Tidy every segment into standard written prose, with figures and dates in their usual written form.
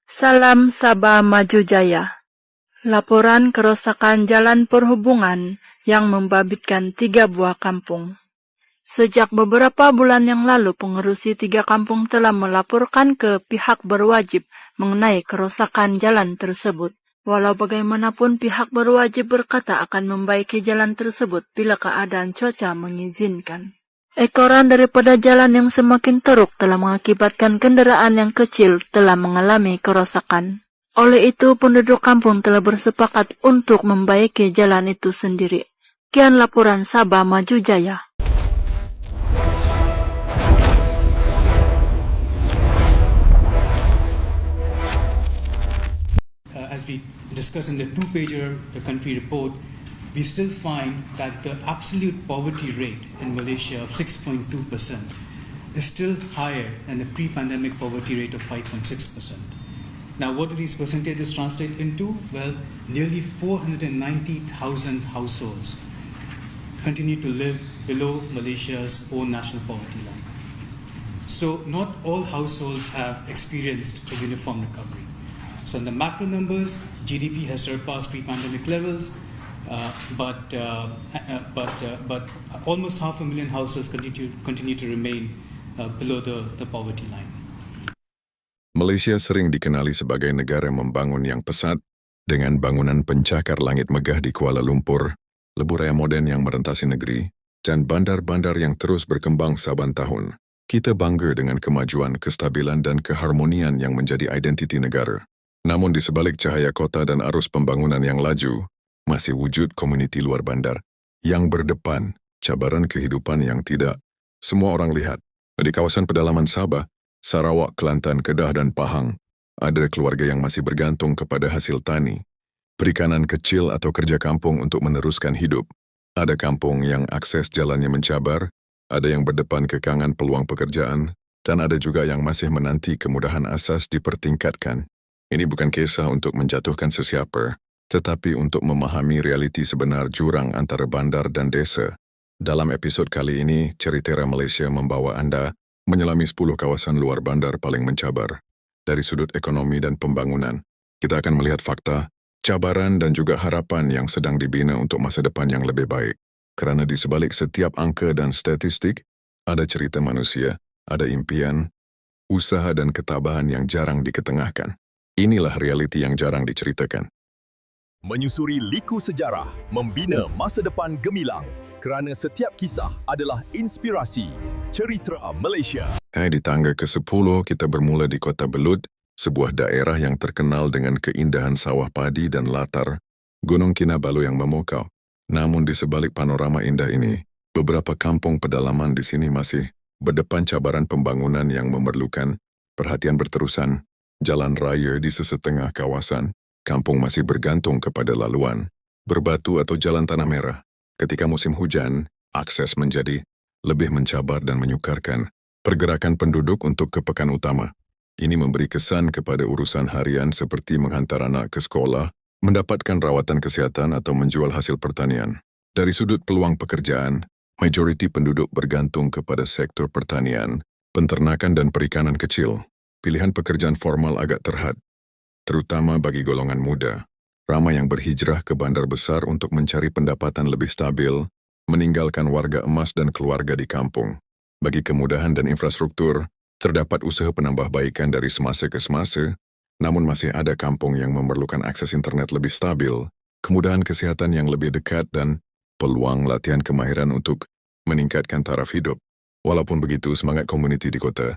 Salam Sabah Maju Jaya. Laporan kerusakan jalan perhubungan yang membabitkan 3 buah kampung. Sejak beberapa bulan yang lalu, pengerusi 3 kampung telah melaporkan ke pihak berwajib mengenai kerusakan jalan tersebut. Walau bagaimanapun, pihak berwajib berkata akan membaiki jalan tersebut bila keadaan cuaca mengizinkan. Ekoran daripada jalan yang semakin teruk telah mengakibatkan kendaraan yang kecil telah mengalami kerosakan. Oleh itu, penduduk kampung telah bersepakat untuk membaiki jalan itu sendiri. Sekian laporan Sabah Maju Jaya. As we discussed in the two-pager, the country report, we still find that the absolute poverty rate in Malaysia of 6.2% is still higher than the pre-pandemic poverty rate of 5.6%. Now, what do these percentages translate into? Well, nearly 490,000 households continue to live below Malaysia's own national poverty line. So, not all households have experienced a uniform recovery. So, in the macro numbers, GDP has surpassed pre-pandemic levels. But almost 500,000 households continue to remain below the poverty line. Malaysia sering dikenali sebagai negara membangun yang pesat dengan bangunan pencakar langit megah di Kuala Lumpur, lebuh raya moden yang merentasi negeri, dan bandar-bandar yang terus berkembang saban tahun. Kita bangga dengan kemajuan, kestabilan dan keharmonian yang menjadi identiti negara. Namun di sebalik cahaya kota dan arus pembangunan yang laju, masih wujud komuniti luar bandar yang berdepan cabaran kehidupan yang tidak semua orang lihat. Di kawasan pedalaman Sabah, Sarawak, Kelantan, Kedah dan Pahang, ada keluarga yang masih bergantung kepada hasil tani, perikanan kecil atau kerja kampung untuk meneruskan hidup. Ada kampung yang akses jalannya mencabar, ada yang berdepan kekangan peluang pekerjaan, dan ada juga yang masih menanti kemudahan asas dipertingkatkan. Ini bukan kisah untuk menjatuhkan sesiapa, tetapi untuk memahami realiti sebenar jurang antara bandar dan desa. Dalam episod kali ini, Ceritera Malaysia membawa Anda menyelami 10 kawasan luar bandar paling mencabar. Dari sudut ekonomi dan pembangunan, kita akan melihat fakta, cabaran dan juga harapan yang sedang dibina untuk masa depan yang lebih baik. Kerana di sebalik setiap angka dan statistik, ada cerita manusia, ada impian, usaha dan ketabahan yang jarang diketengahkan. Inilah realiti yang jarang diceritakan. Menyusuri liku sejarah, membina masa depan gemilang. Kerana setiap kisah adalah inspirasi. Ceritera Malaysia. Di tangga ke-10, kita bermula di Kota Belud, sebuah daerah yang terkenal dengan keindahan sawah padi dan latar Gunung Kinabalu yang memukau. Namun di sebalik panorama indah ini, beberapa kampung pedalaman di sini masih berdepan cabaran pembangunan yang memerlukan perhatian berterusan. Jalan raya di sesetengah kawasan, kampung masih bergantung kepada laluan, berbatu atau jalan tanah merah. Ketika musim hujan, akses menjadi lebih mencabar dan menyukarkan pergerakan penduduk untuk ke pekan utama. Ini memberi kesan kepada urusan harian seperti menghantar anak ke sekolah, mendapatkan rawatan kesihatan atau menjual hasil pertanian. Dari sudut peluang pekerjaan, majoriti penduduk bergantung kepada sektor pertanian, penternakan dan perikanan kecil. Pilihan pekerjaan formal agak terhad, terutama bagi golongan muda. Ramai yang berhijrah ke bandar besar untuk mencari pendapatan lebih stabil, meninggalkan warga emas dan keluarga di kampung. Bagi kemudahan dan infrastruktur, terdapat usaha penambahbaikan dari semasa ke semasa, namun masih ada kampung yang memerlukan akses internet lebih stabil, kemudahan kesihatan yang lebih dekat dan peluang latihan kemahiran untuk meningkatkan taraf hidup. Walaupun begitu, semangat komuniti di kota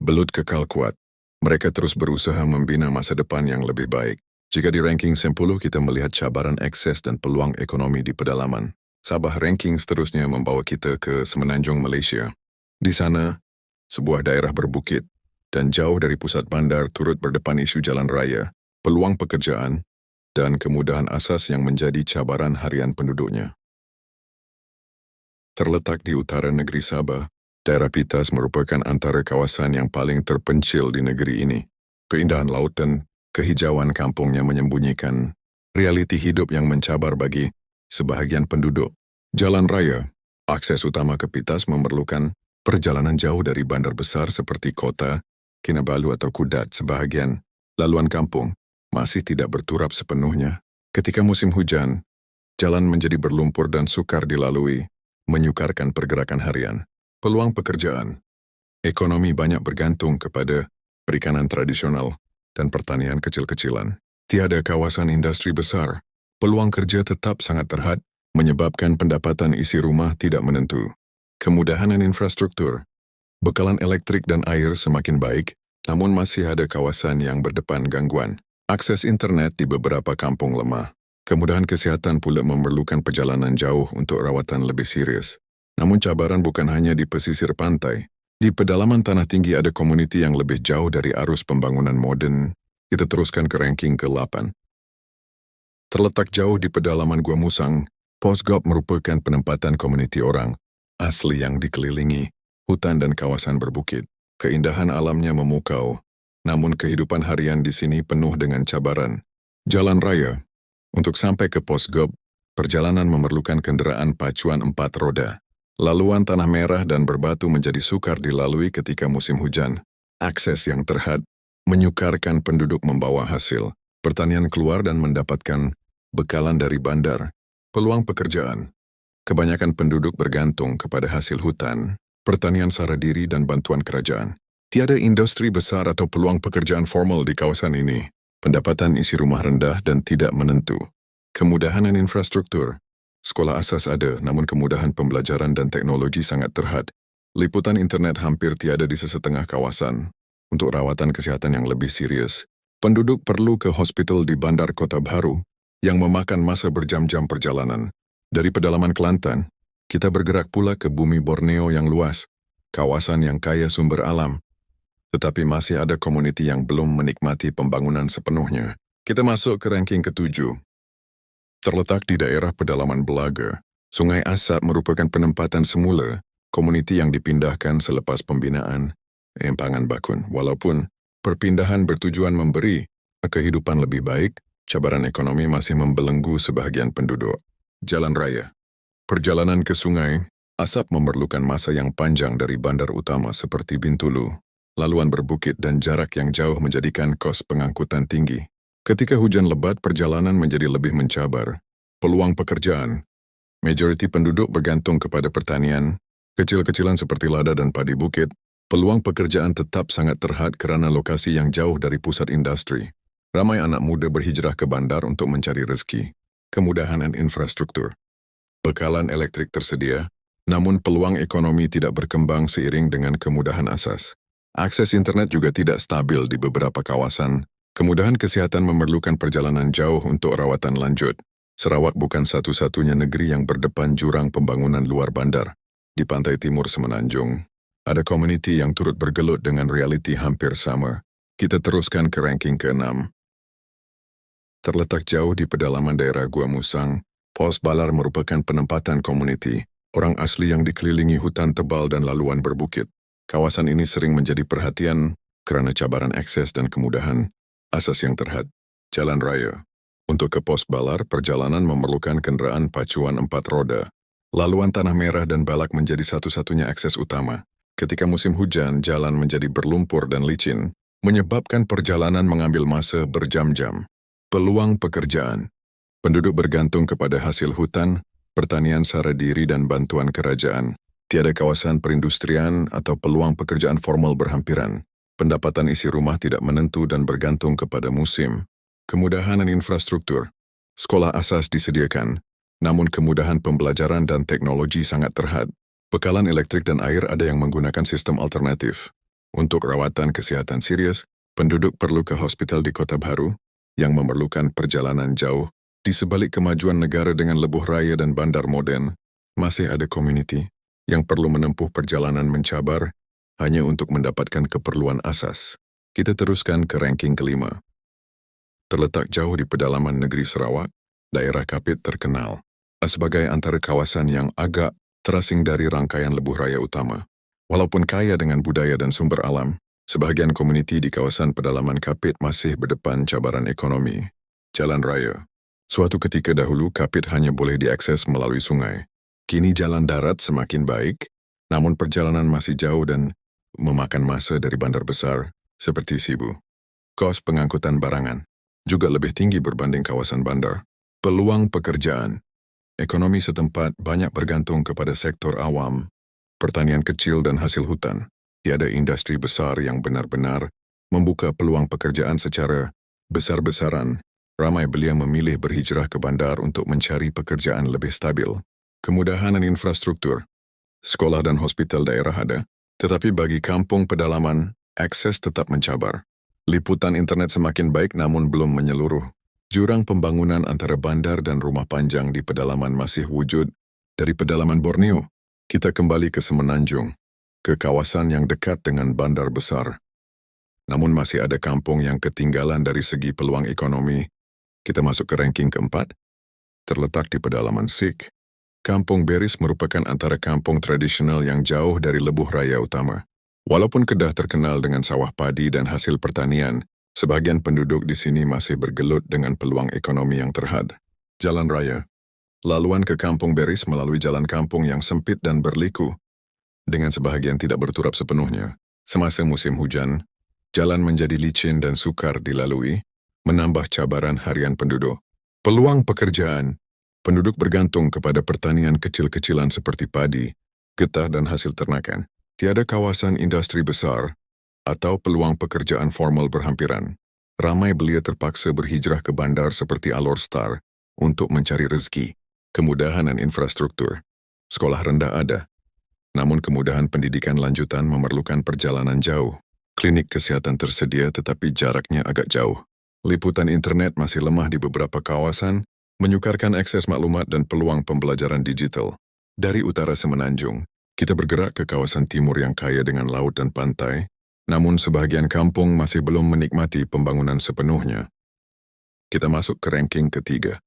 Belud kekal kuat. Mereka terus berusaha membina masa depan yang lebih baik. Jika di ranking 10 kita melihat cabaran akses dan peluang ekonomi di pedalaman, Sabah ranking seterusnya membawa kita ke semenanjung Malaysia. Di sana, sebuah daerah berbukit dan jauh dari pusat bandar turut berdepan isu jalan raya, peluang pekerjaan, dan kemudahan asas yang menjadi cabaran harian penduduknya. Terletak di utara negeri Sabah, daerah Pitas merupakan antara kawasan yang paling terpencil di negeri ini. Keindahan laut dan kehijauan kampungnya menyembunyikan realiti hidup yang mencabar bagi sebahagian penduduk. Jalan raya, akses utama ke Pitas memerlukan perjalanan jauh dari bandar besar seperti Kota Kinabalu atau Kudat. Sebahagian Laluan kampung masih tidak berturap sepenuhnya. Ketika musim hujan, jalan menjadi berlumpur dan sukar dilalui, menyukarkan pergerakan harian. Peluang pekerjaan. Ekonomi banyak bergantung kepada perikanan tradisional dan pertanian kecil-kecilan. Tiada kawasan industri besar. Peluang kerja tetap sangat terhad, menyebabkan pendapatan isi rumah tidak menentu. Kemudahan dan infrastruktur. Bekalan elektrik dan air semakin baik, namun masih ada kawasan yang berdepan gangguan. Akses internet di beberapa kampung lemah. Kemudahan kesihatan pula memerlukan perjalanan jauh untuk rawatan lebih serius. Namun cabaran bukan hanya di pesisir pantai. Di pedalaman tanah tinggi ada komuniti yang lebih jauh dari arus pembangunan moden. Kita teruskan ke ranking ke-8. Terletak jauh di pedalaman Gua Musang, Posgop merupakan penempatan komuniti orang asli yang dikelilingi hutan dan kawasan berbukit. Keindahan alamnya memukau, namun kehidupan harian di sini penuh dengan cabaran. Jalan raya. Untuk sampai ke Posgop, perjalanan memerlukan kendaraan pacuan 4 roda. Laluan tanah merah dan berbatu menjadi sukar dilalui ketika musim hujan. Akses yang terhad, menyukarkan penduduk membawa hasil. Pertanian keluar dan mendapatkan bekalan dari bandar. Peluang pekerjaan. Kebanyakan penduduk bergantung kepada hasil hutan, pertanian sara diri dan bantuan kerajaan. Tiada industri besar atau peluang pekerjaan formal di kawasan ini. Pendapatan isi rumah rendah dan tidak menentu. Kemudahan dan infrastruktur. Sekolah asas ada, namun kemudahan pembelajaran dan teknologi sangat terhad. Liputan internet hampir tiada di sesetengah kawasan. Untuk rawatan kesihatan yang lebih serius, penduduk perlu ke hospital di Bandar Kota Baru yang memakan masa berjam-jam perjalanan. Dari pedalaman Kelantan, kita bergerak pula ke bumi Borneo yang luas, kawasan yang kaya sumber alam. Tetapi masih ada komuniti yang belum menikmati pembangunan sepenuhnya. Kita masuk ke ranking ke-7. Terletak di daerah pedalaman Belaga, Sungai Asap merupakan penempatan semula komuniti yang dipindahkan selepas pembinaan Empangan Bakun. Walaupun perpindahan bertujuan memberi kehidupan lebih baik, cabaran ekonomi masih membelenggu sebahagian penduduk. Jalan raya. Perjalanan ke Sungai Asap memerlukan masa yang panjang dari bandar utama seperti Bintulu. Laluan berbukit dan jarak yang jauh menjadikan kos pengangkutan tinggi. Ketika hujan lebat, perjalanan menjadi lebih mencabar. Peluang pekerjaan. Majoriti penduduk bergantung kepada pertanian, kecil-kecilan seperti lada dan padi bukit. Peluang pekerjaan tetap sangat terhad kerana lokasi yang jauh dari pusat industri. Ramai anak muda berhijrah ke bandar untuk mencari rezeki. Kemudahan dan infrastruktur. Bekalan elektrik tersedia, namun peluang ekonomi tidak berkembang seiring dengan kemudahan asas. Akses internet juga tidak stabil di beberapa kawasan. Kemudahan kesihatan memerlukan perjalanan jauh untuk rawatan lanjut. Sarawak bukan satu-satunya negeri yang berdepan jurang pembangunan luar bandar. Di pantai timur Semenanjung, ada komuniti yang turut bergelut dengan realiti hampir sama. Kita teruskan ke ranking ke-6. Terletak jauh di pedalaman daerah Gua Musang, Pos Balar merupakan penempatan komuniti, orang asli yang dikelilingi hutan tebal dan laluan berbukit. Kawasan ini sering menjadi perhatian kerana cabaran akses dan kemudahan asas yang terhad. Jalan raya. Untuk ke Pos Balar, perjalanan memerlukan kenderaan pacuan 4 roda. Laluan tanah merah dan balak menjadi satu-satunya akses utama. Ketika musim hujan, jalan menjadi berlumpur dan licin, menyebabkan perjalanan mengambil masa berjam-jam. Peluang pekerjaan. Penduduk bergantung kepada hasil hutan, pertanian sara diri dan bantuan kerajaan. Tiada kawasan perindustrian atau peluang pekerjaan formal berhampiran. Pendapatan isi rumah tidak menentu dan bergantung kepada musim. Kemudahan dan infrastruktur. Sekolah asas disediakan, namun kemudahan pembelajaran dan teknologi sangat terhad. Bekalan elektrik dan air ada yang menggunakan sistem alternatif. Untuk rawatan kesihatan serius, penduduk perlu ke hospital di Kota Baru, yang memerlukan perjalanan jauh. Di sebalik kemajuan negara dengan lebuh raya dan bandar moden, masih ada komuniti yang perlu menempuh perjalanan mencabar hanya untuk mendapatkan keperluan asas. Kita teruskan ke ranking ke-5. Terletak jauh di pedalaman negeri Sarawak, daerah Kapit terkenal sebagai antara kawasan yang agak terasing dari rangkaian lebuh raya utama. Walaupun kaya dengan budaya dan sumber alam, sebahagian komuniti di kawasan pedalaman Kapit masih berdepan cabaran ekonomi. Jalan raya. Suatu ketika dahulu, Kapit hanya boleh diakses melalui sungai. Kini jalan darat semakin baik, namun perjalanan masih jauh dan memakan masa dari bandar besar seperti Sibu. Kos pengangkutan barangan juga lebih tinggi berbanding kawasan bandar. Peluang pekerjaan. Ekonomi setempat banyak bergantung kepada sektor awam, pertanian kecil dan hasil hutan. Tiada industri besar yang benar-benar membuka peluang pekerjaan secara besar-besaran. Ramai belia memilih berhijrah ke bandar untuk mencari pekerjaan lebih stabil. Kemudahan dan infrastruktur. Sekolah dan hospital daerah ada, tetapi bagi kampung pedalaman, akses tetap mencabar. Liputan internet semakin baik namun belum menyeluruh. Jurang pembangunan antara bandar dan rumah panjang di pedalaman masih wujud. Dari pedalaman Borneo, kita kembali ke Semenanjung, ke kawasan yang dekat dengan bandar besar. Namun masih ada kampung yang ketinggalan dari segi peluang ekonomi. Kita masuk ke ranking keempat. Terletak di pedalaman Sikh, Kampung Beris merupakan antara kampung tradisional yang jauh dari lebuh raya utama. Walaupun Kedah terkenal dengan sawah padi dan hasil pertanian, sebagian penduduk di sini masih bergelut dengan peluang ekonomi yang terhad. Jalan raya. Laluan ke Kampung Beris melalui jalan kampung yang sempit dan berliku, dengan sebahagian tidak berturap sepenuhnya. Semasa musim hujan, jalan menjadi licin dan sukar dilalui, menambah cabaran harian penduduk. Peluang pekerjaan. Penduduk bergantung kepada pertanian kecil-kecilan seperti padi, getah dan hasil ternakan. Tiada kawasan industri besar atau peluang pekerjaan formal berhampiran. Ramai belia terpaksa berhijrah ke bandar seperti Alor Star untuk mencari rezeki. Kemudahan dan infrastruktur. Sekolah rendah ada, namun kemudahan pendidikan lanjutan memerlukan perjalanan jauh. Klinik kesihatan tersedia tetapi jaraknya agak jauh. Liputan internet masih lemah di beberapa kawasan, menyukarkan akses maklumat dan peluang pembelajaran digital. Dari utara Semenanjung, kita bergerak ke kawasan timur yang kaya dengan laut dan pantai, namun sebahagian kampung masih belum menikmati pembangunan sepenuhnya. Kita masuk ke ranking ketiga.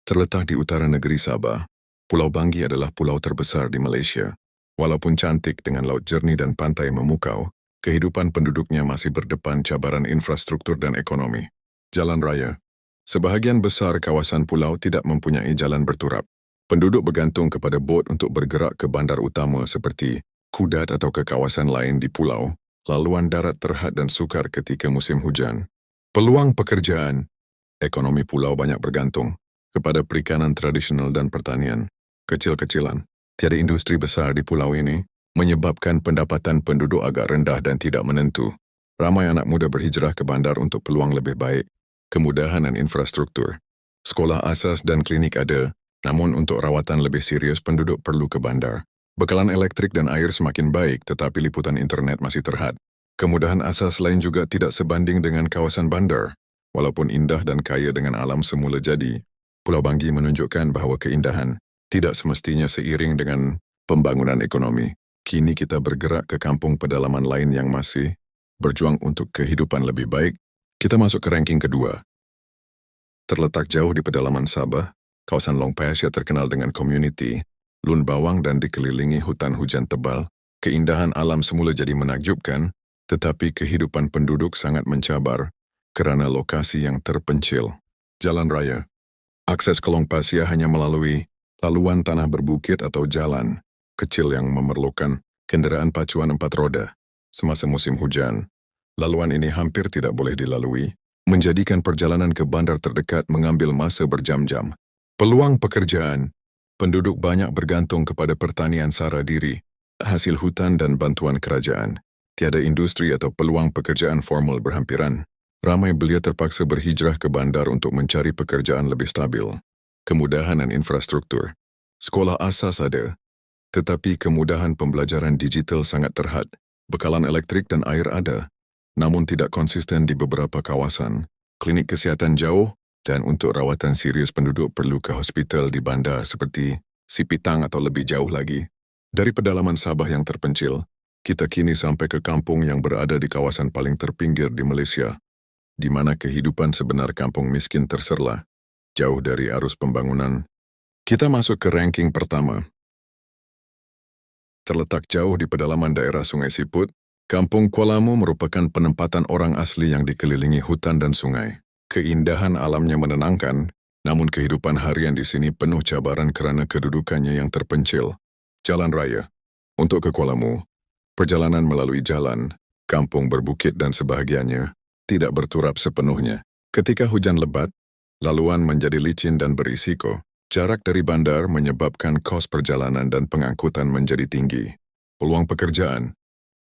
Terletak di utara negeri Sabah, Pulau Banggi adalah pulau terbesar di Malaysia. Walaupun cantik dengan laut jernih dan pantai memukau, kehidupan penduduknya masih berdepan cabaran infrastruktur dan ekonomi. Jalan raya. Sebahagian besar kawasan pulau tidak mempunyai jalan berturap. Penduduk bergantung kepada bot untuk bergerak ke bandar utama seperti Kudat atau ke kawasan lain di pulau. Laluan darat terhad dan sukar ketika musim hujan. Peluang pekerjaan. Ekonomi pulau banyak bergantung kepada perikanan tradisional dan pertanian kecil-kecilan. Tiada industri besar di pulau ini, menyebabkan pendapatan penduduk agak rendah dan tidak menentu. Ramai anak muda berhijrah ke bandar untuk peluang lebih baik. Kemudahan dan infrastruktur. Sekolah asas dan klinik ada, namun untuk rawatan lebih serius penduduk perlu ke bandar. Bekalan elektrik dan air semakin baik tetapi liputan internet masih terhad. Kemudahan asas lain juga tidak sebanding dengan kawasan bandar. Walaupun indah dan kaya dengan alam semula jadi, Pulau Banggi menunjukkan bahawa keindahan tidak semestinya seiring dengan pembangunan ekonomi. Kini kita bergerak ke kampung pedalaman lain yang masih berjuang untuk kehidupan lebih baik. Kita masuk ke ranking kedua. Terletak jauh di pedalaman Sabah, kawasan Long Pasya terkenal dengan komuniti Lun Bawang dan dikelilingi hutan hujan tebal. Keindahan alam semula jadi menakjubkan, tetapi kehidupan penduduk sangat mencabar kerana lokasi yang terpencil. Jalan raya. Akses ke Long Pasya hanya melalui laluan tanah berbukit atau jalan kecil yang memerlukan kenderaan pacuan 4 roda. Semasa musim hujan, laluan ini hampir tidak boleh dilalui, menjadikan perjalanan ke bandar terdekat mengambil masa berjam-jam. Peluang pekerjaan. Penduduk banyak bergantung kepada pertanian sara diri, hasil hutan dan bantuan kerajaan. Tiada industri atau peluang pekerjaan formal berhampiran. Ramai belia terpaksa berhijrah ke bandar untuk mencari pekerjaan lebih stabil. Kemudahan dan infrastruktur. Sekolah asas ada, tetapi kemudahan pembelajaran digital sangat terhad. Bekalan elektrik dan air ada, namun tidak konsisten di beberapa kawasan. Klinik kesihatan jauh dan untuk rawatan serius penduduk perlu ke hospital di bandar seperti Sipitang atau lebih jauh lagi. Dari pedalaman Sabah yang terpencil, kita kini sampai ke kampung yang berada di kawasan paling terpinggir di Malaysia, di mana kehidupan sebenar kampung miskin terserlah, jauh dari arus pembangunan. Kita masuk ke ranking pertama. Terletak jauh di pedalaman daerah Sungai Siput, Kampung Kualamu merupakan penempatan orang asli yang dikelilingi hutan dan sungai. Keindahan alamnya menenangkan, namun kehidupan harian di sini penuh cabaran kerana kedudukannya yang terpencil. Jalan raya. Untuk ke Kualamu, perjalanan melalui jalan, kampung berbukit dan sebahagiannya, tidak berturap sepenuhnya. Ketika hujan lebat, laluan menjadi licin dan berisiko. Jarak dari bandar menyebabkan kos perjalanan dan pengangkutan menjadi tinggi. Peluang pekerjaan.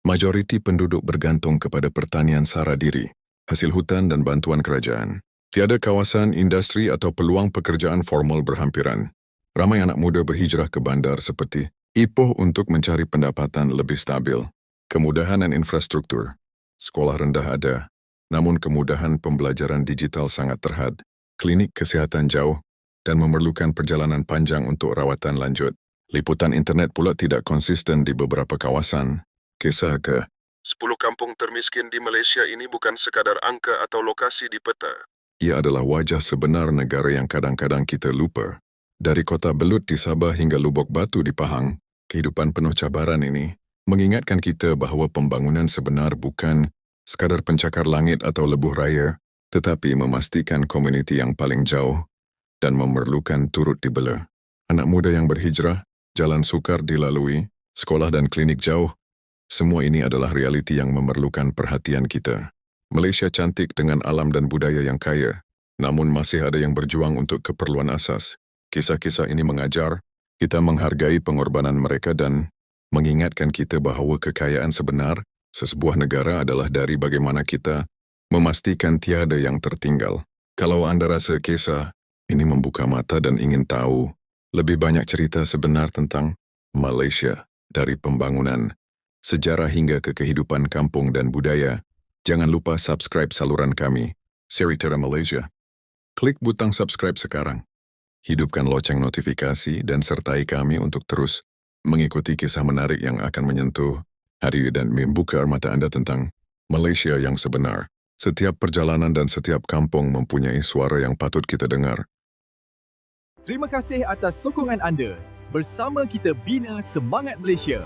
Majoriti penduduk bergantung kepada pertanian sara diri, hasil hutan dan bantuan kerajaan. Tiada kawasan industri atau peluang pekerjaan formal berhampiran. Ramai anak muda berhijrah ke bandar seperti Ipoh untuk mencari pendapatan lebih stabil. Kemudahan dan infrastruktur. Sekolah rendah ada, namun kemudahan pembelajaran digital sangat terhad. Klinik kesihatan jauh dan memerlukan perjalanan panjang untuk rawatan lanjut. Liputan internet pula tidak konsisten di beberapa kawasan. Kisah ke 10 kampung termiskin di Malaysia ini bukan sekadar angka atau lokasi di peta. Ia adalah wajah sebenar negara yang kadang-kadang kita lupa. Dari kota Belud di Sabah hingga Lubuk Batu di Pahang, kehidupan penuh cabaran ini mengingatkan kita bahawa pembangunan sebenar bukan sekadar pencakar langit atau lebuh raya, tetapi memastikan komuniti yang paling jauh dan memerlukan turut dibela. Anak muda yang berhijrah, jalan sukar dilalui, sekolah dan klinik jauh, semua ini adalah realiti yang memerlukan perhatian kita. Malaysia cantik dengan alam dan budaya yang kaya, namun masih ada yang berjuang untuk keperluan asas. Kisah-kisah ini mengajar, kita menghargai pengorbanan mereka dan mengingatkan kita bahawa kekayaan sebenar sesebuah negara adalah dari bagaimana kita memastikan tiada yang tertinggal. Kalau anda rasa kisah ini membuka mata dan ingin tahu lebih banyak cerita sebenar tentang Malaysia, dari pembangunan, sejarah hingga ke kehidupan kampung dan budaya, jangan lupa subscribe saluran kami, Cerita Malaysia. Klik butang subscribe sekarang. Hidupkan loceng notifikasi dan sertai kami untuk terus mengikuti kisah menarik yang akan menyentuh hati dan membuka mata anda tentang Malaysia yang sebenar. Setiap perjalanan dan setiap kampung mempunyai suara yang patut kita dengar. Terima kasih atas sokongan anda. Bersama kita bina semangat Malaysia.